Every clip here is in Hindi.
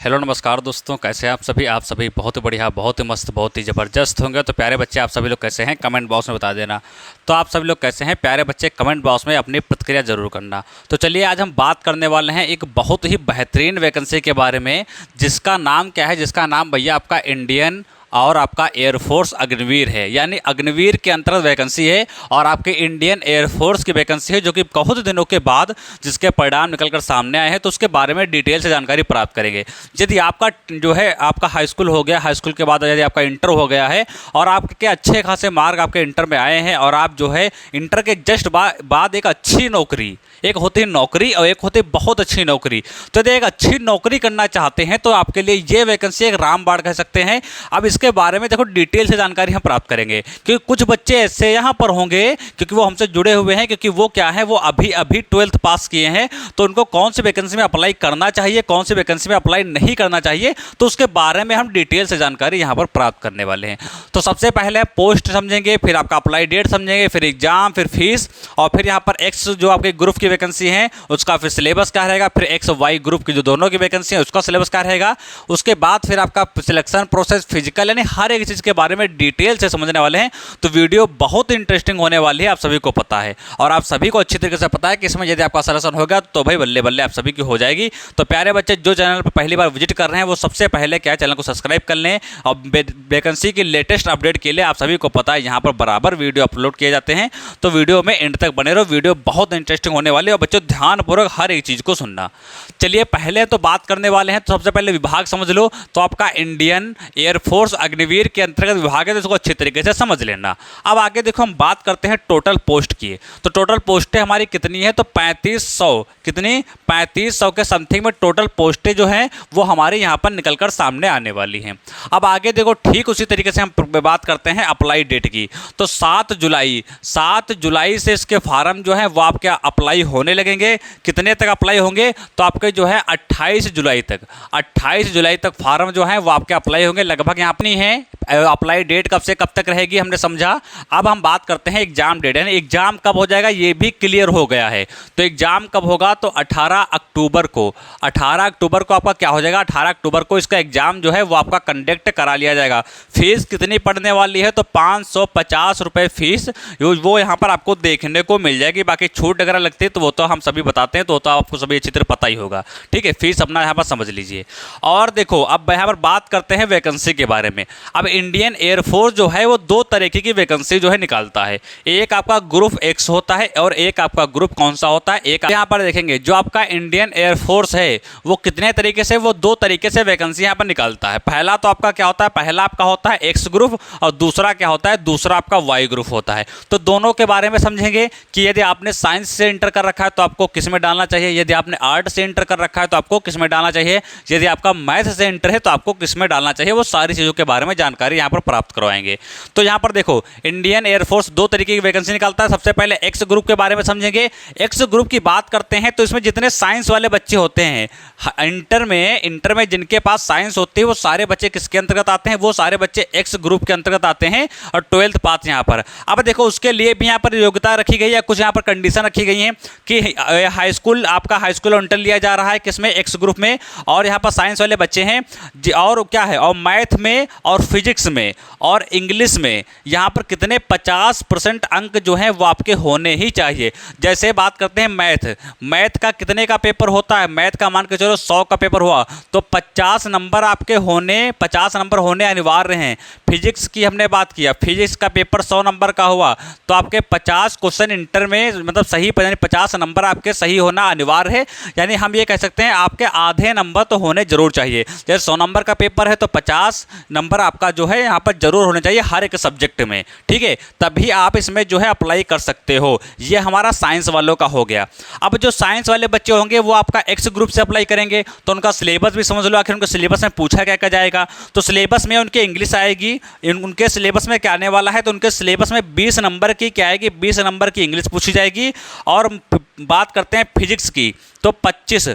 हेलो नमस्कार दोस्तों, कैसे हैं आप सभी बहुत ही बढ़िया, बहुत ही मस्त, बहुत ही ज़बरदस्त होंगे। तो प्यारे बच्चे, आप सभी लोग कैसे हैं कमेंट बॉक्स में बता देना। तो आप सभी लोग कैसे हैं प्यारे बच्चे, कमेंट बॉक्स में अपनी प्रतिक्रिया ज़रूर करना। तो चलिए आज हम बात करने वाले हैं एक बहुत ही बेहतरीन वैकेंसी के बारे में, जिसका नाम क्या है, जिसका नाम भैया आपका इंडियन और आपका एयरफोर्स अग्निवीर है। यानी अग्निवीर के अंतर्गत वैकेंसी है और आपके इंडियन एयरफोर्स की वैकेंसी है, जो कि बहुत दिनों के बाद जिसके परिणाम निकलकर सामने आए हैं। तो उसके बारे में डिटेल से जानकारी प्राप्त करेंगे। यदि आपका जो है आपका हाई स्कूल हो गया, हाई स्कूल के बाद यदि आपका इंटर हो गया है और आपके अच्छे खासे मार्क आपके इंटर में आए हैं और आप जो है इंटर के जस्ट बाद एक अच्छी नौकरी, एक होती है नौकरी और एक होती है बहुत अच्छी नौकरी, तो यदि एक अच्छी नौकरी करना चाहते हैं तो आपके लिए ये वैकेंसी एक रामबाण कह सकते हैं। अब इसके बारे में देखो डिटेल से जानकारी हम प्राप्त करेंगे, क्योंकि कुछ बच्चे ऐसे यहाँ पर होंगे क्योंकि वो हमसे जुड़े हुए हैं, क्योंकि वो क्या है, वो अभी अभी 12th पास किए हैं। तो उनको कौन सी वैकेंसी में अप्लाई करना चाहिए, कौन सी वैकेंसी में अप्लाई नहीं करना चाहिए, तो उसके बारे में हम डिटेल से जानकारी यहाँ पर प्राप्त करने वाले हैं। तो सबसे पहले पोस्ट समझेंगे, फिर आपका अप्लाई डेट समझेंगे, फिर एग्जाम, फिर फीस, और फिर यहाँ पर एक्स जो आपके ग्रुप की वैकेंसी है उसका फिर सिलेबस क्या रहेगा, फिर एक्स वाई ग्रुप की जो दोनों की वैकेंसी है उसका सिलेबस क्या रहेगा। उसके बाद फिर आपका सिलेक्शन प्रोसेस, फिजिकल, यानी हर एक चीज़ के बारे में डिटेल से समझने वाले हैं। तो वीडियो बहुत इंटरेस्टिंग होने वाली है, आप सभी को पता है और आप सभी को अच्छी तरीके से पता है कि इसमें यदि आपका सिलेक्शन होगा तो भाई बल्ले बल्ले आप सभी की हो जाएगी। तो प्यारे बच्चे, जो चैनल पर पहली बार विजिट कर रहे हैं वो सबसे पहले क्या है, चैनल को सब्सक्राइब कर लें। और वैकेंसी की लेटेस्ट अपडेट के लिए आप सभी को पता है यहाँ पर बराबर वीडियो अपलोड किए जाते हैं। तो वीडियो में एंड तक बने रहो, वीडियो बहुत इंटरेस्टिंग होने वाली है और बच्चों ध्यानपूर्वक हर एक चीज़ को सुनना। चलिए पहले तो बात करने वाले हैं, तो सबसे पहले विभाग समझ लो। तो आपका इंडियन एयरफोर्स अग्निवीर के अंतर्गत विभाग है, तो इसको अच्छी तरीके से समझ लेना। अब आगे देखो हम बात करते हैं टोटल पोस्ट की। तो टोटल पोस्टें हमारी कितनी है, तो 3500, कितनी 3500 के समथिंग में टोटल पोस्टें जो हैं वो हमारे यहाँ पर निकलकर सामने आने वाली हैं। अब आगे देखो ठीक उसी तरीके से हम बात करते हैं अप्लाई डेट की। तो 7 जुलाई से इसके फार्म जो है वो आपके अप्लाई होने लगेंगे। कितने तक अप्लाई होंगे, तो आपके जो है 28 जुलाई तक फार्म जो है वो आपके अप्लाई होंगे। लगभग यहाँ पर नहीं है अप्लाई डेट कब से कब तक रहेगी, हमने समझा। अब हम बात करते हैं एग्जाम डेट, यानी एग्जाम कब हो जाएगा ये भी क्लियर हो गया है। तो एग्जाम कब होगा, तो 18 अक्टूबर को आपका क्या हो जाएगा, 18 अक्टूबर को इसका एग्जाम जो है वो आपका कंडक्ट करा लिया जाएगा। फीस कितनी पड़ने वाली है, तो 550 रुपये फीस वो यहाँ पर आपको देखने को मिल जाएगी। बाकी छूट अगर लगती है तो वो तो हम सभी बताते हैं, तो आपको सभी अच्छी तरह पता ही होगा। ठीक है, फीस अपना यहाँ पर समझ लीजिए। और देखो अब यहाँ पर बात करते हैं वैकेंसी के बारे में। अब इंडियन एयरफोर्स जो है वो 2 तरीके की वैकेंसी जो है निकालता है। एक आपका ग्रुप एक्स होता है और एक आपका ग्रुप कौन सा होता है, एक यहाँ पर देखेंगे जो आपका इंडियन एयरफोर्स है वो कितने तरीके से, वो 2 तरीके से वैकेंसी यहाँ पर निकालता है। पहला तो आपका क्या होता है, पहला आपका होता है एक्स ग्रुप और दूसरा क्या होता है, दूसरा आपका वाई ग्रुप होता है। तो दोनों के बारे में समझेंगे कि यदि आपने साइंस से इंटर कर रखा है तो आपको किस में डालना चाहिए, यदि आपने आर्ट से इंटर कर रखा है तो आपको किस में डालना चाहिए, यदि आपका मैथ से इंटर है तो आपको किस में डालना चाहिए, वो सारी चीज़ों के बारे में जानकारी यहाँ पर प्राप्त करवाएंगे। तो यहाँ पर देखो इंडियन एयरफोर्स 2 तरीके की वैकेंसी निकालता है। सबसे पहले एक्स ग्रुप के बारे में समझेंगे। एक्स ग्रुप की बात करते हैं तो इसमें जितने साइंस वाले बच्चे होते हैं, इंटर में जिनके पास साइंस होती है वो सारे बच्चे किसके अंतर्गत आते हैं, वो सारे बच्चे एक्स ग्रुप के अंतर्गत आते हैं। और 12th पास यहाँ पर, अब देखो उसके लिए भी यहाँ पर योग्यता रखी गई है, कुछ यहाँ पर कंडीशन रखी गई है कि हाई स्कूल, आपका हाई स्कूल इंटर लिया जा रहा है किसमें, एक्स ग्रुप में, और यहाँ पर साइंस वाले बच्चे हैं और क्या है, और मैथ में और फिजिक्स में और इंग्लिश में यहाँ पर कितने 50% अंक जो हैं वो आपके होने ही चाहिए। जैसे बात करते हैं मैथ का कितने का पेपर होता है, मैथ का मान के चलो 100 का पेपर हुआ तो 50 नंबर होने अनिवार्य हैं। फिजिक्स की हमने बात किया, फिजिक्स का पेपर 100 नंबर का हुआ तो आपके 50 क्वेश्चन इंटर में मतलब सही, 50 नंबर आपके सही होना अनिवार्य है। यानी हम ये कह सकते हैं आपके आधे नंबर तो होने जरूर चाहिए। जैसे 100 नंबर का पेपर है तो 50 नंबर आपका जो है यहाँ पर जरूर होने चाहिए हर एक सब्जेक्ट में। ठीक है, तभी आप इसमें जो है अप्लाई कर सकते हो। ये हमारा साइंस वालों का हो गया। अब जो साइंस वाले बच्चे होंगे वो आपका एक्स ग्रुप से अप्लाई करेंगे, तो उनका सिलेबस भी समझ लो, आखिर उनके सिलेबस में पूछा क्या क्या जाएगा। तो सिलेबस में उनके इंग्लिश आएगी, उनके सिलेबस में क्या आने वाला है, तो उनके सिलेबस में 20 नंबर की क्या आएगी, 20 नंबर की इंग्लिश पूछी जाएगी। और बात करते हैं फिजिक्स की, तो 25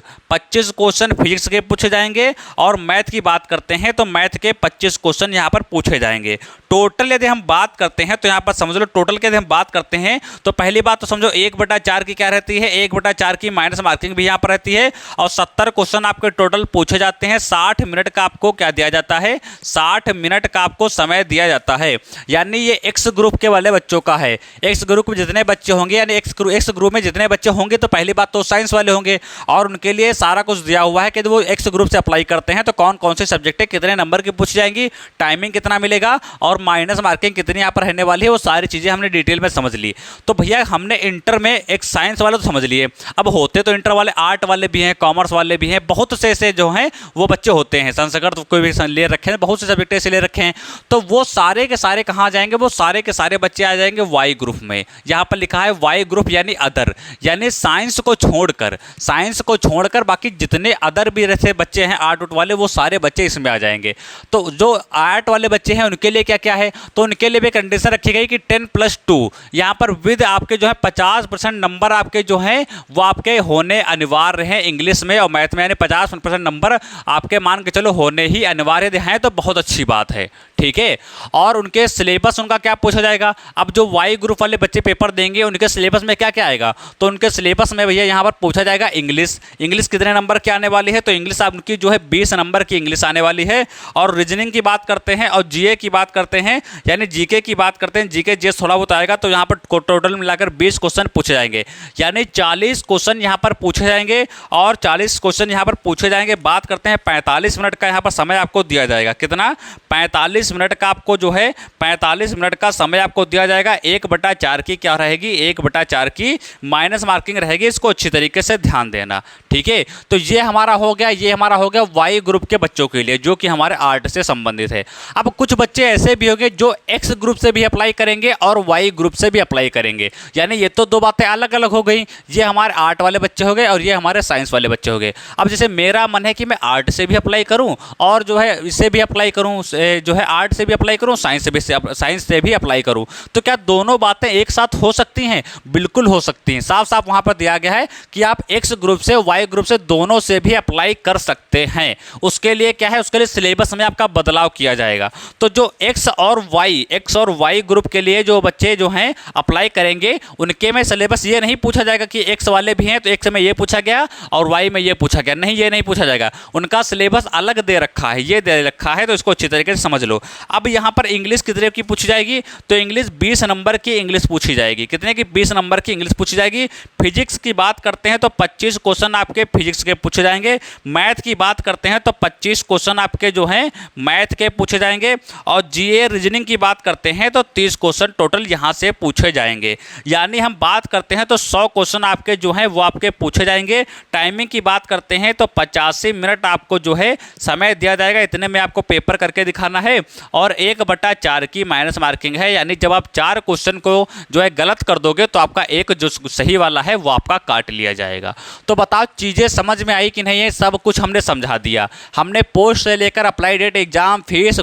क्वेश्चन फिजिक्स के पूछे जाएंगे, और मैथ की बात करते हैं तो मैथ के 25 क्वेश्चन यहाँ पर पूछे जाएंगे। टोटल यदि हम बात करते हैं तो यहाँ पर समझ लो, टोटल की यदि हम बात करते हैं तो पहली बात तो समझो 1/4 की क्या रहती है, 1/4 की माइनस मार्किंग भी यहाँ पर रहती है, और 70 क्वेश्चन आपके टोटल पूछे जाते हैं। 60 मिनट का आपको क्या दिया जाता है, 60 मिनट का आपको समय दिया जाता है। यानी ये एक्स ग्रुप के वाले बच्चों का है। एक्स ग्रुप में जितने बच्चे होंगे, यानी एक्स ग्रुप में जितने बच्चे होंगे तो पहली बात तो साइंस वाले होंगे, और उनके लिए सारा कुछ दिया हुआ है कि वो एक्स ग्रुप से अप्लाई करते हैं तो कौन कौन से सब्जेक्ट है, कितने नंबर की पूछ जाएंगी, टाइमिंग कितना मिलेगा, और माइनस मार्किंग कितनी यहाँ पर रहने वाली है, वो सारी चीज़ें हमने डिटेल में समझ ली। तो भैया हमने इंटर में एक साइंस वाले तो समझ लिए, अब होते तो इंटर वाले आर्ट वाले भी हैं, कॉमर्स वाले भी हैं, बहुत से ऐसे जो हैं वो बच्चे होते हैं, संस्कृत कोई भी ले रखे हैं, बहुत से सब्जेक्ट ऐसे ले रखे हैं। तो वो सारे के सारे कहाँ जाएंगे, वो सारे के सारे बच्चे आ जाएंगे वाई ग्रुप में। यहाँ पर लिखा है वाई ग्रुप यानी अदर, यानी साइंस को छोड़कर बाकी जितने अदर भी रहते बच्चे हैं आर्ट वाले, वो सारे बच्चे इसमें आ जाएंगे। तो जो आर्ट वाले बच्चे हैं उनके लिए क्या क्या है, तो उनके लिए भी कंडीशन रखी गई कि 10+2 यहाँ पर विद आपके जो है 50% नंबर आपके जो हैं वो आपके होने अनिवार्य हैं इंग्लिश में और मैथ में, यानी 50% नंबर आपके मान के चलो होने ही अनिवार्य हैं, तो बहुत अच्छी बात है, ठीक है। और उनके सिलेबस उनका क्या पूछा जाएगा, अब जो वाई ग्रुप वाले बच्चे पेपर देंगे उनके सिलेबस में क्या क्या आएगा, तो उनके सिलेबस में भैया यहाँ पर पूछा जाएगा इंग्लिश कितने नंबर की आने वाली है, तो इंग्लिश उनकी जो है 20 नंबर की इंग्लिश आने वाली है। और रीजनिंग की बात करते हैं और जीए की बात करते हैं, यानी जीके की बात करते हैं, जीके जीएस थोड़ा बहुत आएगा, तो यहाँ पर टोटल मिलाकर 20 क्वेश्चन पूछे जाएंगे, यानी 40 क्वेश्चन यहाँ पर पूछे जाएंगे, और 40 क्वेश्चन यहाँ पर पूछे जाएंगे। बात करते हैं 45 मिनट का यहाँ पर समय आपको दिया जाएगा, कितना, 45 मिनट का आपको जो है 45 मिनट का समय आपको दिया जाएगा। 1/4 की क्या रहेगी, 1/4 की माइनस मार्किंग रहेगी, इसको अच्छी तरीके से ध्यान देना, ठीक है। तो ये हमारा हो गया, ये हमारा हो गया वाई ग्रुप के बच्चों के लिए जो कि हमारे आर्ट से संबंधित है। अब कुछ बच्चे ऐसे भी होंगे जो एक्स ग्रुप से भी अप्लाई करेंगे और वाई ग्रुप से भी अप्लाई करेंगे, यानी ये तो दो बातें अलग अलग हो गई, ये हमारे आर्ट वाले बच्चे हो गए और ये हमारे साइंस वाले बच्चे हो गए। अब जैसे मेरा मन है कि मैं आर्ट से भी अप्लाई करूं और जो है इससे भी अप्लाई करूं, जो है आर्ट से भी अप्लाई करूं, साइंस से भी अप्लाई करूं, तो क्या दोनों बातें एक साथ हो सकती हैं? बिल्कुल हो सकती हैं। साफ साफ वहां पर दिया गया है कि आप एक्स ग्रुप से वाई ग्रुप से दोनों से भी अप्लाई कर सकते हैं। उसके लिए क्या है, उसके लिए सिलेबस में आपका बदलाव किया जाएगा। तो जो एक्स और वाई ग्रुप के लिए जो बच्चे जो हैं अप्लाई करेंगे उनके में सिलेबस ये नहीं पूछा जाएगा कि एक्स वाले भी हैं तो एक्स में ये पूछा गया और वाई में ये पूछा गया, नहीं, ये नहीं पूछा जाएगा। उनका सिलेबस अलग दे रखा है, ये दे रखा है, तो इसको अच्छी तरीके से समझ लो। अब यहाँ पर इंग्लिश कितने की पूछी जाएगी, तो इंग्लिश 20 नंबर की इंग्लिश पूछी जाएगी, कितने की, 20 नंबर की इंग्लिश पूछी जाएगी। फिजिक्स की बात करते हैं तो 25 क्वेश्चन आपके फिजिक्स के पूछे जाएंगे। मैथ की बात करते हैं तो 25 क्वेश्चन आपके जो हैं मैथ के पूछे जाएंगे। और जीए रीजनिंग की बात करते हैं तो 30 क्वेश्चन टोटल यहाँ से पूछे जाएंगे। यानी हम बात करते हैं तो 100 क्वेश्चन आपके जो हैं वो आपके पूछे जाएंगे। टाइमिंग की बात करते हैं तो 85 मिनट आपको जो है समय दिया जाएगा, इतने में आपको पेपर करके दिखाना है। और 1/4 की माइनस मार्किंग है, यानी जब आप 4 क्वेश्चन को जो है गलत कर दोगे तो आपका एक जो सही वाला है वो आपका काट लिया जाएगा। तो बताओ चीज़ें समझ में आई कि नहीं है? सब कुछ हमने समझा दिया। हमने पोस्ट से लेकर apply date, exam fees,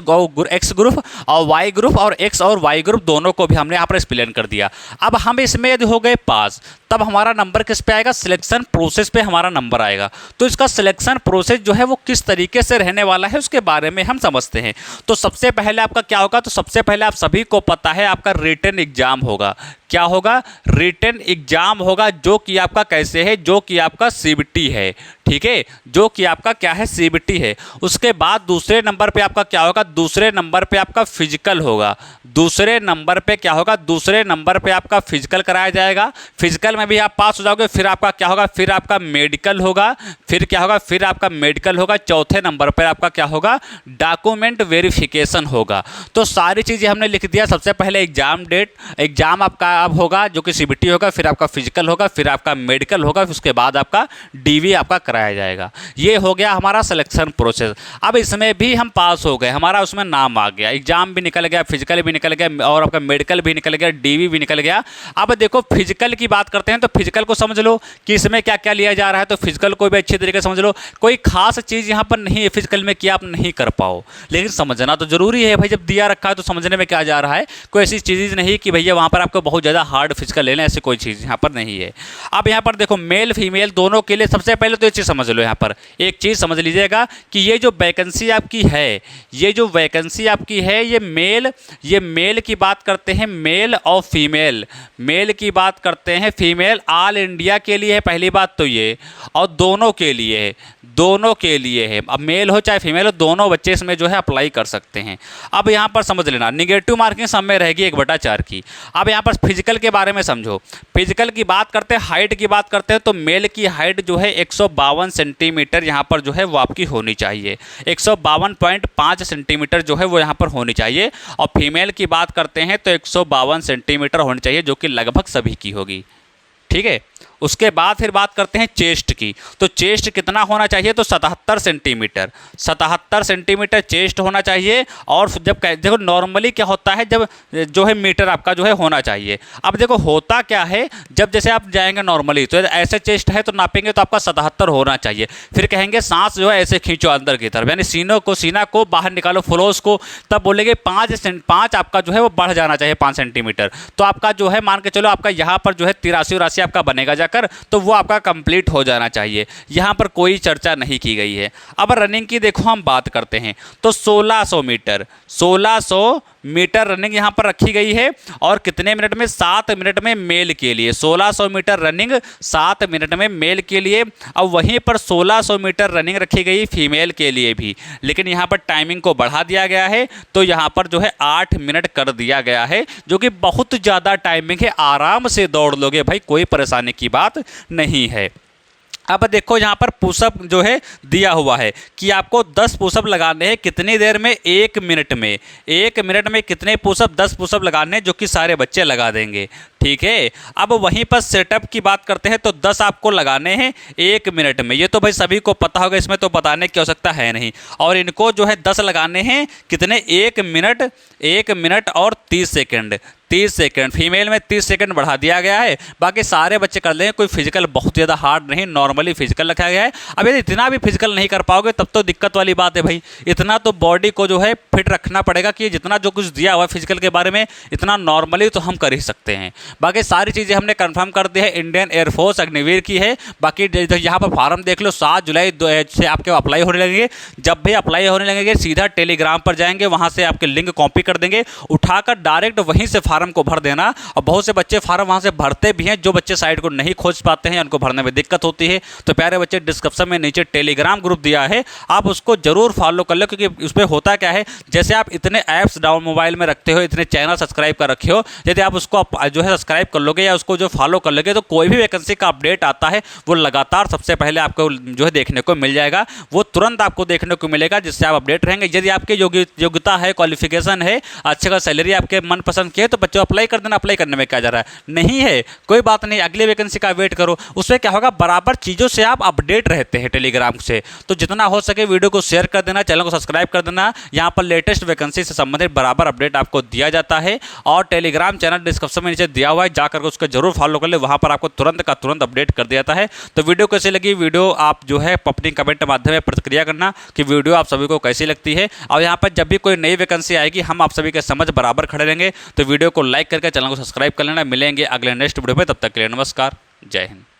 X group और वाई ग्रुप, और एक्स और वाई ग्रुप दोनों को भी हमने यहाँ पर एक्सप्लेन कर दिया। अब हम इसमें यदि हो गए पास, तब हमारा नंबर किस पे आएगा, सिलेक्शन प्रोसेस पे हमारा नंबर आएगा। तो इसका सिलेक्शन प्रोसेस जो है वो किस तरीके से रहने वाला है उसके बारे में हम समझते हैं। तो सबसे पहले आपका क्या होगा, तो सबसे पहले आप सभी को पता है आपका रिटन एग्जाम होगा। क्या होगा, रिटन एग्जाम होगा, जो कि आपका कैसे है, जो कि आपका सीबीटी है, ठीक है, जो कि आपका क्या है, सीबीटी है। उसके बाद दूसरे नंबर पे आपका क्या होगा, दूसरे नंबर पे आपका फिजिकल होगा। दूसरे नंबर पे क्या होगा, दूसरे नंबर पे आपका फिजिकल कराया जाएगा। फिजिकल में भी आप पास हो जाओगे, फिर आपका क्या होगा, फिर आपका मेडिकल होगा, फिर क्या होगा, फिर आपका मेडिकल होगा। चौथे नंबर पर आपका क्या होगा, डॉक्यूमेंट वेरिफिकेशन होगा। तो सारी चीज़ें हमने लिख दिया। सबसे पहले एग्जाम डेट, एग्जाम आपका अब होगा जो कि सीबीटी होगा, फिर आपका फिजिकल होगा, फिर आपका मेडिकल होगा, उसके बाद आपका डीवी आपका कराया जाएगा। ये हो गया हमारा सिलेक्शन प्रोसेस। अब इसमें भी हम पास हो गए, हमारा उसमें नाम आ गया, एग्जाम भी निकल गया, फिजिकल भी निकल गया और आपका मेडिकल भी निकल गया, डीवी भी निकल गया। अब देखो फिजिकल की बात करते हैं तो फिजिकल को समझ लो कि इसमें क्या क्या लिया जा रहा है। तो फिजिकल को भी अच्छी तरीके से समझ लो। कोई खास चीज़ यहाँ पर नहीं है फिजिकल में कि आप नहीं कर पाओ, लेकिन समझना तो जरूरी है भाई। जब दिया रखा है तो समझने में क्या जा रहा है। कोई ऐसी चीज़ नहीं कि भैया वहाँ पर आपको बहुत ज़्यादा हार्ड फिजिकल ले लें, ऐसी कोई चीज़ यहाँ पर नहीं है। अब यहाँ पर देखो मेल फीमेल दोनों के लिए सबसे पहले तो ये चीज़ समझ लो, यहाँ पर एक चीज़ समझ लीजिएगा कि ये जो वैकेंसी आपकी है, ये जो वैकेंसी आपकी है, ये मेल की बात करते हैं, मेल और फीमेल, मेल की बात करते हैं, फीमेल ऑल इंडिया के लिए है पहली बात तो ये, और दोनों के लिए है, दोनों के लिए है। अब मेल हो चाहे फीमेल हो, दोनों बच्चे इसमें जो है अप्लाई कर सकते हैं। अब यहाँ पर समझ लेना निगेटिव मार्किंग सब में रहेगी 1/4 की। अब यहाँ पर फिजिकल के बारे में समझो, फिजिकल की बात करते हैं, हाइट की बात करते हैं, तो मेल की हाइट जो है 152 सेंटीमीटर यहाँ पर जो है वो आपकी होनी चाहिए, 152.5 सेंटीमीटर जो है वो यहाँ पर होनी चाहिए। और फीमेल की बात करते हैं तो 152 सेंटीमीटर होनी चाहिए, जो कि लगभग सभी की होगी, ठीक है। उसके बाद फिर बात करते हैं चेस्ट की, तो चेस्ट कितना होना चाहिए, तो 77 सेंटीमीटर, 77 सेंटीमीटर चेस्ट होना चाहिए। और जब देखो नॉर्मली क्या होता है, जब जो है मीटर आपका जो है होना चाहिए। अब देखो होता क्या है, जब जैसे आप जाएंगे नॉर्मली तो ऐसे चेस्ट है तो नापेंगे तो आपका 77 होना चाहिए। फिर कहेंगे सांस जो है ऐसे खींचो अंदर की तरफ, यानी सीना को बाहर निकालो, फ्लोस को, तब बोलेंगे 5 आपका जो है वो बढ़ जाना चाहिए 5 सेंटीमीटर। तो आपका जो है मान के चलो आपका यहाँ पर जो है 83 आपका बनेगा जाकर, तो वो आपका कंप्लीट हो जाना चाहिए। यहाँ पर कोई चर्चा नहीं की गई है। अब रनिंग की देखो हम बात करते हैं तो 1600 मीटर रनिंग यहाँ पर रखी गई है। और कितने मिनट में, 7 मिनट में मेल के लिए 1600 मीटर रनिंग 7 मिनट में मेल के लिए। अब वहीं पर 1600 मीटर रनिंग रखी गई फीमेल के लिए भी, लेकिन यहाँ पर टाइमिंग को बढ़ा दिया गया है, तो यहाँ पर जो है 8 मिनट कर दिया गया है, जो कि बहुत ज़्यादा टाइमिंग है, आराम से दौड़ लोगे भाई, कोई परेशानी की बात नहीं है। अब देखो यहाँ पर पुशअप जो है दिया हुआ है कि आपको 10 पुशअप लगाने हैं, कितनी देर में, 1 मिनट में। 1 मिनट में कितने पुशअप, 10 पुशअप लगाने हैं, जो कि सारे बच्चे लगा देंगे, ठीक है। अब वहीं पर सेटअप की बात करते हैं तो 10 आपको लगाने हैं 1 मिनट में। ये तो भाई सभी को पता होगा, इसमें तो बताने की आवश्यकता है नहीं। और इनको जो है 10 लगाने हैं कितने, 1 मिनट और 30 सेकेंड, 30 सेकंड। फीमेल में 30 सेकंड बढ़ा दिया गया है, बाकी सारे बच्चे कर लेंगे, कोई फिजिकल बहुत ज़्यादा हार्ड नहीं, नॉर्मली फिजिकल रखा गया है। अब यदि इतना भी फिजिकल नहीं कर पाओगे तब तो दिक्कत वाली बात है भाई, इतना तो बॉडी को जो है फिट रखना पड़ेगा कि जितना जो कुछ दिया हुआ है फिजिकल के बारे में, इतना नॉर्मली तो हम कर ही सकते हैं। बाकी सारी चीज़ें हमने कंफर्म कर दी है, इंडियन एयरफोर्स अग्निवीर की है। बाकी यहाँ पर फॉर्म देख लो, 7 जुलाई से आपके अप्लाई होने लगेंगे। जब भी अप्लाई होने लगेंगे सीधा टेलीग्राम पर जाएंगे, वहाँ से आपके लिंक कॉपी कर देंगे, उठाकर डायरेक्ट वहीं से फार्म को भर देना। और बहुत से बच्चे फार्म वहाँ से भरते भी हैं, जो बच्चे साइट को नहीं खोज पाते हैं, उनको भरने में दिक्कत होती है। तो प्यारे बच्चे, डिस्क्रिप्शन में नीचे टेलीग्राम ग्रुप दिया है, आप उसको जरूर फॉलो कर लो, क्योंकि उसमें होता क्या है, जैसे आप इतने ऐप्स डाउन मोबाइल में रखते हो, इतने चैनल सब्सक्राइब कर रखे हो, यदि आप उसको जो है सब्सक्राइब कर लोगे या उसको जो फॉलो कर लोगे, तो कोई भी वैकेंसी का अपडेट आता है वो लगातार सबसे पहले आपको जो है देखने को मिल जाएगा, वो तुरंत आपको देखने को मिलेगा, जिससे आप अपडेट रहेंगे। यदि आपकी योग्यता है, क्वालिफिकेशन है, अच्छे का सैलरी आपके मनपसंद की है, तो बच्चों अप्लाई कर देना। अप्लाई करने में क्या जा रहा है, नहीं है कोई बात नहीं, अगली वैकेंसी का वेट करो, उसमें क्या होगा, बराबर चीज़ों से आप अपडेट रहते हैं टेलीग्राम से। तो जितना हो सके वीडियो को शेयर कर देना, चैनल को सब्सक्राइब कर देना, यहाँ पर लेटेस्ट वैकेंसी से संबंधित बराबर अपडेट आपको दिया जाता है। और टेलीग्राम चैनल डिस्क्रिप्शन में नीचे दिया हुआ है, जाकर उसको जरूर फॉलो कर ले, वहाँ पर आपको तुरंत का तुरंत अपडेट कर दिया जाता है। तो वीडियो कैसी लगी, वीडियो आप जो है अपनी कमेंट के माध्यम में प्रतिक्रिया करना कि वीडियो आप सभी को कैसी लगती है। और यहाँ पर जब भी कोई नई वैकेंसी आएगी, हम आप सभी के समझ बराबर खड़े रहेंगे। तो वीडियो को लाइक करके चैनल को सब्सक्राइब कर लेना। मिलेंगे अगले नेक्स्ट वीडियो में, तब तक के लिए नमस्कार, जय हिंद।